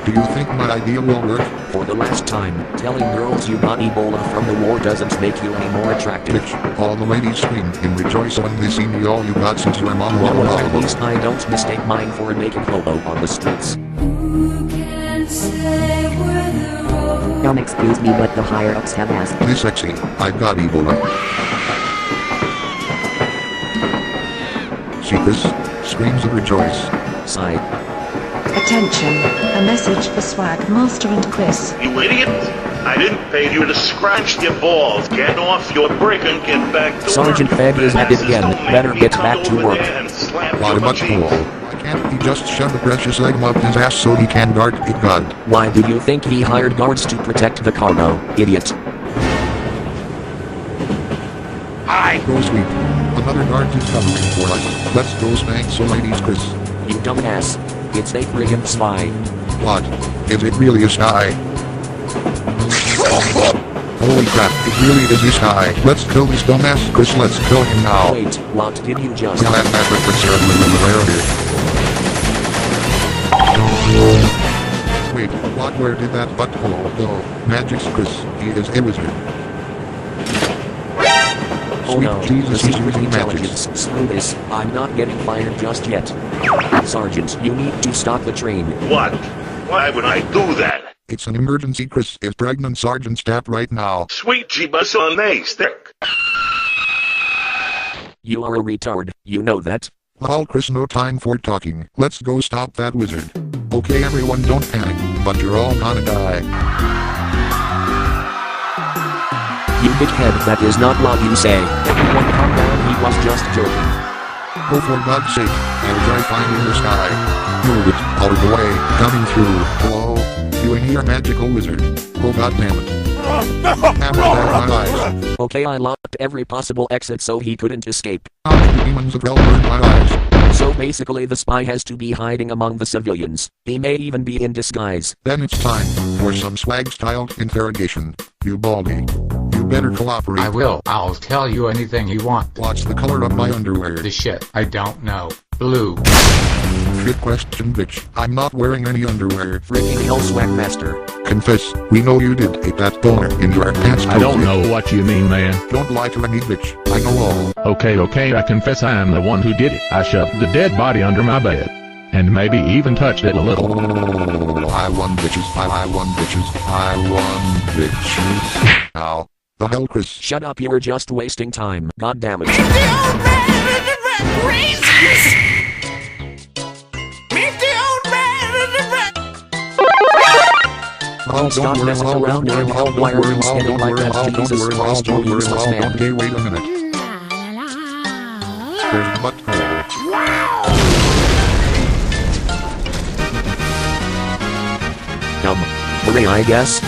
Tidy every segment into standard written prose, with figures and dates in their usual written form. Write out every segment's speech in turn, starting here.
do you think my idea will work? For the last time, telling girls you got Ebola from the war doesn't make you any more attractive. Bitch, all the ladies scream and rejoice when they see me. All you got since I'm on Well, at least I don't mistake mine for a naked hobo on the streets. Who can say where the road? Excuse me, but the higher-ups have asked. This sexy, I've got Ebola. See this? Screams of rejoice. Sigh. Attention, a message for Swag Master and Chris. You idiot! I didn't pay you to scratch your balls. Get off your brick and get back to Sergeant work. Fed is at it again. Better get back to work. Why much cool? Why can't he just shove the precious egg up his ass so he can guard it, God? Why do you think he hired guards to protect the cargo, idiot? Hi! Go sweet. Another guard is covering for us. Let's go spank some ladies, Chris. You dumbass. It's a friggin' spy. What? Is it really a spy? Holy crap, it really is this guy. Let's kill this dumbass, Chris. Let's kill him now. Wait, what did you just... Yeah, that Wait, what? Where did that butthole go? Magic's Chris. He is a wizard. Oh no, Jesus, the he's secret using intelligence. magic. Screw this, I'm not getting fired just yet. Sergeant, you need to stop the train. What? Why would I do that? It's an emergency. Chris is pregnant. Sergeant, stop right now. Sweet Jeebus on a stick. You are a retard, you know that? Well, Chris, no time for talking. Let's go stop that wizard. Okay, everyone, don't panic, but you're all gonna die. You dickhead, that is not what you say. Everyone calm down, he was just joking. Oh, for God's sake, I'll try finding this guy. Move it, out of the way, coming through. Hello? You in here, magical wizard? Oh, God damn it. Hammer down my eyes. Okay, I locked every possible exit so he couldn't escape. The demons of hell burn my eyes. So basically the spy has to be hiding among the civilians. He may even be in disguise. Then it's time for some swag-style interrogation. You baldy. You better cooperate. I will. I'll tell you anything you want. What's the color of my underwear? The shit. I don't know. Blue. Good question, bitch. I'm not wearing any underwear. Freaking hell, Swag Master. Confess, we know you did ate that boner in your pants. I don't know what you mean, man. Don't lie to me, bitch. I know all. Okay, I confess I am the one who did it. I shoved the dead body under my bed. And maybe even touched it a little. Oh, I won, bitches. I won, bitches. I won, bitches. Now, the hell, Chris? Shut up, you're just wasting time. God damn it. Oh, stop messing around with hell. Why are you standing like that? Jesus Christ, you useless man. Okay, wait a minute. There's the butthole. Hooray, I guess.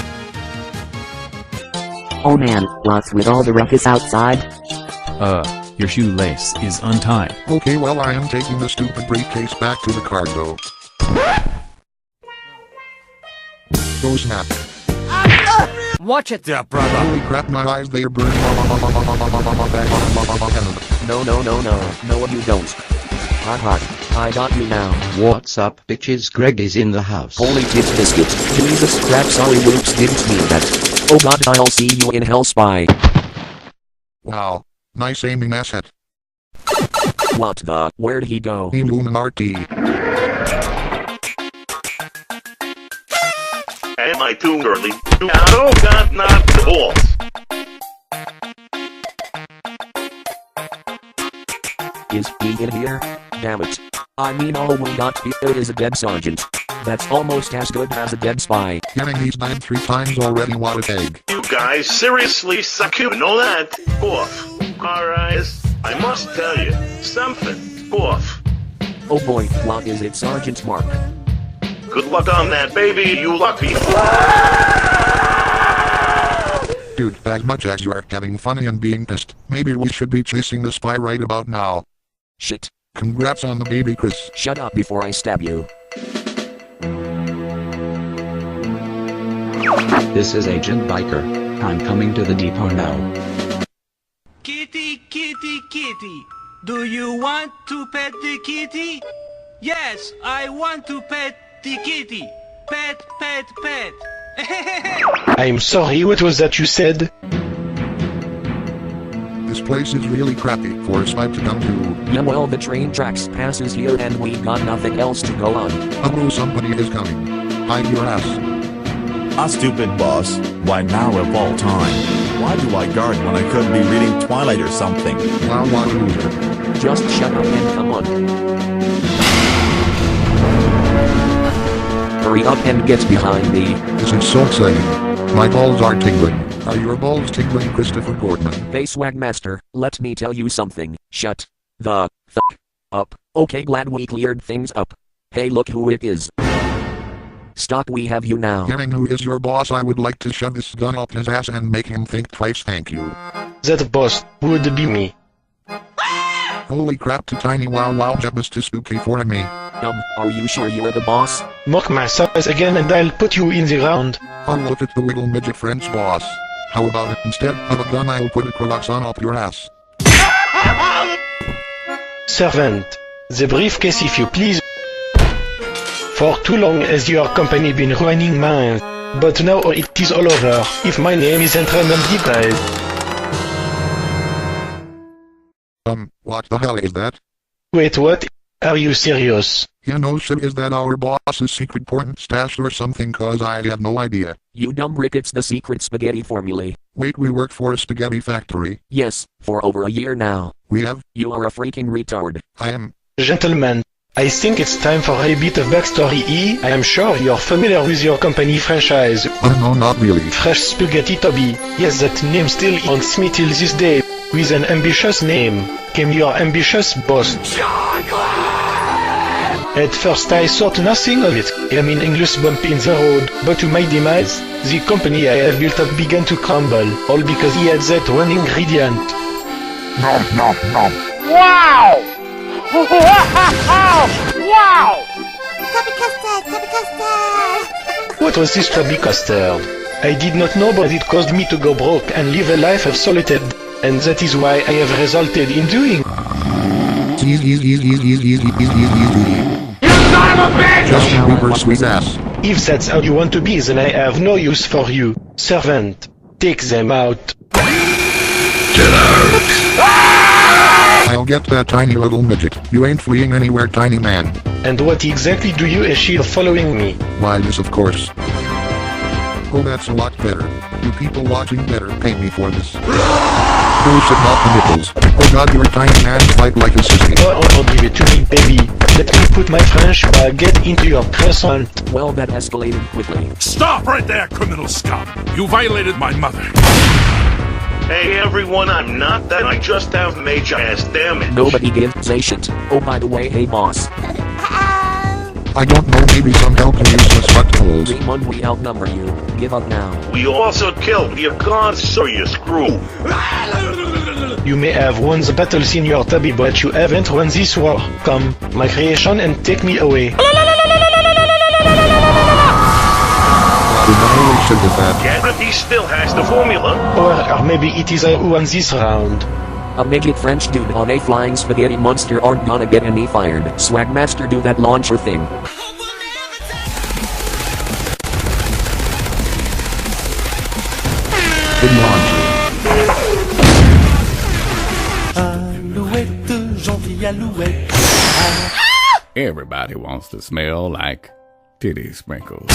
Oh man, what's with all the ruckus outside? Your shoelace is untied. Okay, well, I am taking the stupid briefcase back to the cargo. Go snap. Watch it there, brother. Holy crap, my eyes, they are burning. No, you don't. Hot. I got you now. What's up, bitches? Greg is in the house. Holy tits biscuit. Jesus crap, sorry, whoops, didn't mean that. Oh god, I'll see you in hell, spy. Wow. Nice aiming asset. What the? Where'd he go? Illuminati. Am I too early? Oh God, not the balls. Is he in here? Damn it. I mean, all we got here is a dead sergeant. That's almost as good as a dead spy. Getting these died 3 times already, what a egg. You guys seriously suck, you know that? Off. Alright, I must tell you something. Off. Oh boy, what is it, Sergeant Mark? Good luck on that, baby, you lucky. Dude, as much as you are having fun and being pissed, maybe we should be chasing the spy right about now. Shit. Congrats on the baby, Chris. Shut up before I stab you. This is Agent Biker. I'm coming to the depot now. Kitty, kitty, kitty. Do you want to pet the kitty? Yes, I want to pet the kitty. Pet, pet, pet. I'm sorry, what was that you said? This place is really crappy for a swipe to come to. Yeah, well, the train tracks passes here and we got nothing else to go on. Oh, somebody is coming. Hide your ass. A stupid boss. Why now of all time? Why do I guard when I could be reading Twilight or something? Wow, loser. Just shut up and come on. Hurry up and get behind me. This is so exciting. My balls are tingling. Are your balls tingling, Christopher Portman? Hey Swagmaster, let me tell you something. Shut the fuck up. Okay, glad we cleared things up. Hey, look who it is. Stop, we have you now. Hearing who is your boss, I would like to shove this gun up his ass and make him think twice, thank you. That boss would be me. Holy crap, to tiny wow job is too spooky for me. Are you sure you're the boss? Mock my size again and I'll put you in the ground. Oh, look at the wiggle midget French boss. How about it, instead of a gun I'll put a croissant up your ass. Servant, the briefcase if you please. For too long has your company been ruining mine, but now it is all over, if my name isn't randomly died. What the hell is that? Wait, what? Are you serious? Yeah, no shit, is that our boss's secret porn stash or something, cause I have no idea. You dumb Rick, it's the secret spaghetti formulae. Wait, we work for a spaghetti factory? Yes, for over a year now. We have? You are a freaking retard. I am. Gentlemen, I think it's time for a bit of backstory. I am sure you're familiar with your company franchise. Oh no, not really. Fresh Spaghetti Toby. Yes, that name still haunts me till this day. With an ambitious name came your ambitious boss. At first I thought nothing of it. I mean English bump in the road. But to my demise, the company I have built up began to crumble. All because he had that one ingredient. Nom nom nom. Wow! Wow! Tubby custard! Tubby custard! What was this tubby custard? I did not know, but it caused me to go broke and live a life of solitude. And that is why I have resulted in doing. Justin Bieber's sweet ass. If that's how you want to be, then I have no use for you. Servant, take them out. Get out! I'll get that tiny little midget. You ain't fleeing anywhere, tiny man. And what exactly do you achieve following me? Why, this of course. Oh, that's a lot better. You people watching better pay me for this. Bullshit, not the nipples. Oh god, your tiny man fight like a sissy. Oh, give it to me, baby. Let me put my French baguette into your croissant. Well, that escalated quickly. Stop right there, criminal scum! You violated my mother. Hey everyone, I'm not that. I just have major ass damage. Nobody gives a shit. Oh, by the way, hey boss. I don't know, maybe some help and useless buttholes. Raymond, we outnumber you. Give up now. We also killed your gods, so you screw. You may have won the battles in your tubby, but you haven't won this war. Come, my creation, and take me away. Yeah, but he still has the formula. Or maybe it is I who won this round. A midget French dude on a flying spaghetti monster aren't gonna get any fired. Swagmaster, do that launcher thing. Good launch. Everybody wants to smell like titty sprinkles.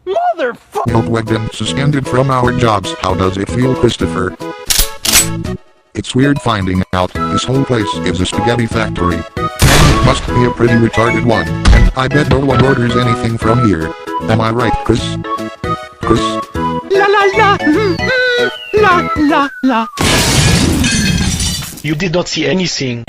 Motherfucker! We've been suspended from our jobs. How does it feel, Christopher? It's weird finding out this whole place is a spaghetti factory. And it must be a pretty retarded one. And I bet no one orders anything from here. Am I right, Chris? Chris? La la la! La la la! You did not see anything.